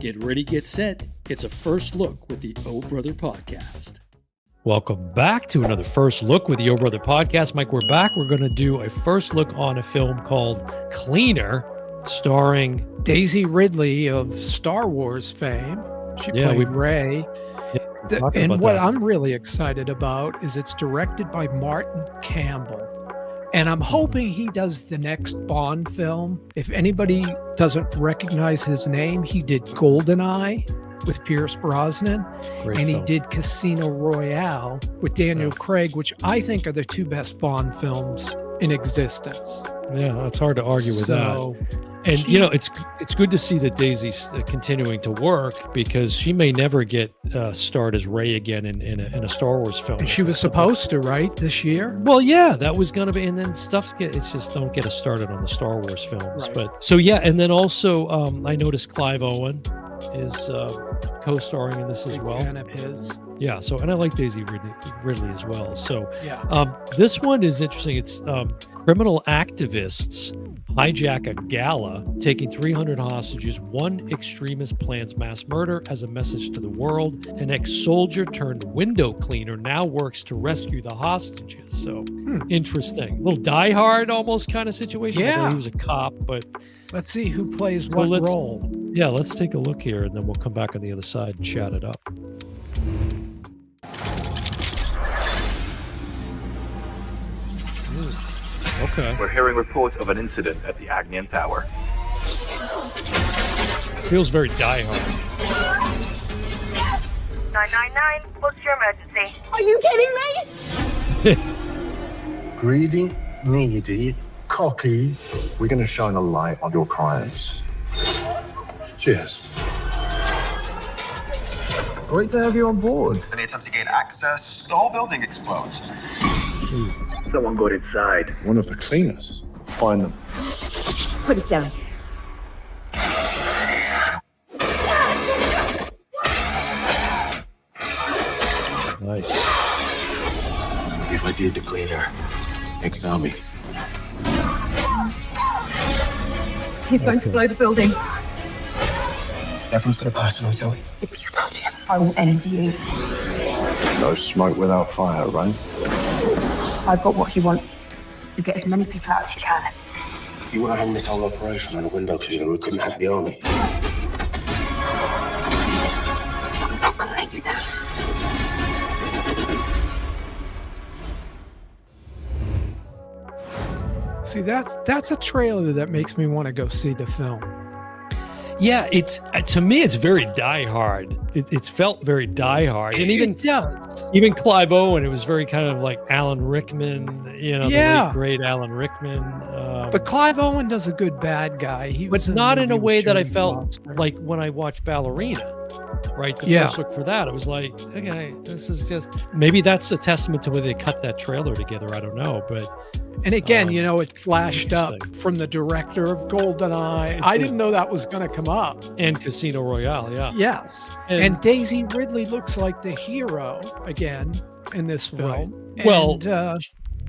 Get ready, get set. It's a first look with the O Brother Podcast. Welcome back to another First Look with the O Brother Podcast. Mike, we're back. We're going to do a first look on a film called Cleaner, starring Daisy Ridley of Star Wars fame. She played Rey. And what I'm really excited about is it's directed by Martin Campbell. And I'm hoping he does the next Bond film. If anybody doesn't recognize his name, he did GoldenEye with Pierce Brosnan. Great and film. he did Casino Royale with Daniel Craig, which I think are the two best Bond films in existence. Yeah, it's hard to argue with that. And, you know, it's good to see that Daisy's continuing to work because she may never get starred as Rey again in a Star Wars film. And she was supposed to, right, this year? Well, yeah, that was going to be, and then it's just don't get us started on the Star Wars films. Right. But so, yeah, and then also I noticed Clive Owen is co-starring in this as well. Fan of his. Yeah, so, and I like Daisy Ridley as well. So yeah. This one is interesting. It's criminal activists hijack a gala, taking 300 hostages. One extremist plans mass murder as a message to the world. An ex-soldier turned window cleaner now works to rescue the hostages. So interesting. Little Die Hard almost kind of situation. Yeah. Although he was a cop, but Let's see who plays what role. Yeah, let's take a look here, and then we'll come back on the other side and chat it up. Okay. We're hearing reports of an incident at the Agnian Tower. Feels very Die Hard. 999, what's your emergency? Are you kidding me? Greedy, needy, cocky. We're going to shine a light on your crimes. Cheers. Great to have you on board. Any attempts to gain access, the whole building explodes. Someone got inside. One of the cleaners. Find them. Put it down. Nice. If I did the cleaner, exile me. He's going to blow the building. Everyone's going to pass and I tell you. If you touch him, I will end you. No smoke without fire, right? I've got what he wants. You get as many people out as you can. You want to run this whole operation on a window cleaner who couldn't hack the army? I'm not going to let you down. See, that's a trailer that makes me want to go see the film. Yeah, it's to me, it's very Die Hard. It's felt very Die Hard, and even Clive Owen, it was very kind of like Alan Rickman, the late great Alan Rickman. But Clive Owen does a good bad guy. But not in a way that I felt like when I watched Ballerina. Right, the first look for that, it was like, okay, this is just maybe that's a testament to where they cut that trailer together. I don't know, but. And again, it flashed up from the director of GoldenEye. I didn't know that was going to come up. And Casino Royale, yeah. Yes. And Daisy Ridley looks like the hero again in this film. Right. Well,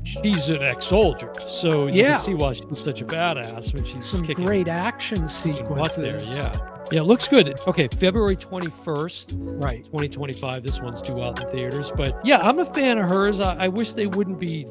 she's an ex-soldier, so you can see why she's such a badass when she's some kicking great action sequences there. Yeah, it looks good. Okay, February 21st, right, 2025. This one's due out in theaters. But yeah, I'm a fan of hers. I wish they wouldn't be,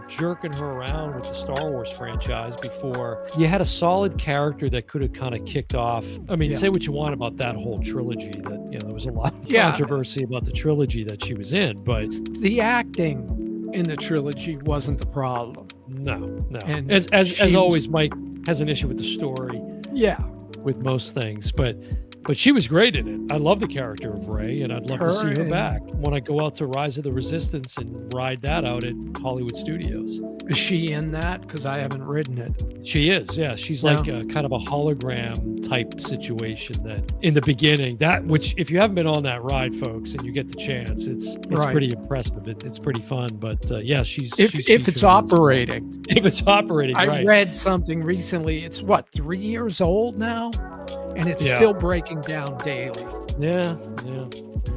jerking her around with the Star Wars franchise before. You had a solid character that could have kind of kicked off. I mean, say what you want about that whole trilogy. That there was a lot of controversy about the trilogy that she was in, but the acting in the trilogy wasn't the problem. No. And as always, Mike has an issue with the story. Yeah. With most things, but she was great in it. I love the character of Rey, and I'd love to see her back when I go out to Rise of the Resistance and ride that out at Hollywood Studios. Is she in that? Because I haven't ridden it. She is, yeah. She's like a kind of a hologram type situation that in the beginning, which if you haven't been on that ride, folks, and you get the chance, it's pretty impressive. It's pretty fun, but she's if it's operating. If it's operating, I read something recently. It's 3 years old now, and it's still breaking down daily. Yeah.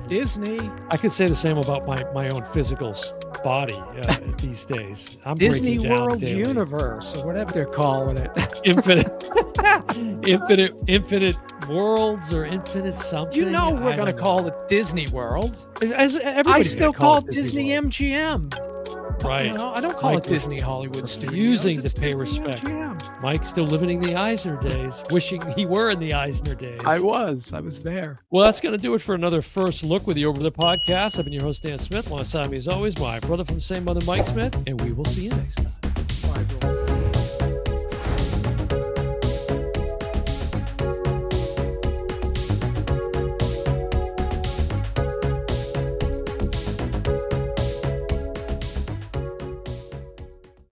Disney. I could say the same about my own physical body these days. I'm Disney breaking down World daily. Universe or whatever they're calling it. Infinite worlds or infinite something. You know we're going to call it Disney World. I still call it Disney MGM. Right. You know, I don't call it Disney Hollywood Studios. Refusing to pay Disney respect. MGM. Mike's still living in the Eisner days, wishing he were in the Eisner days. I was there. Well, that's going to do it for another First Look with the Over the Podcast. I've been your host, Dan Smith. Alongside me, as always, my brother from the same mother, Mike Smith, and we will see you next time. Bye, everyone.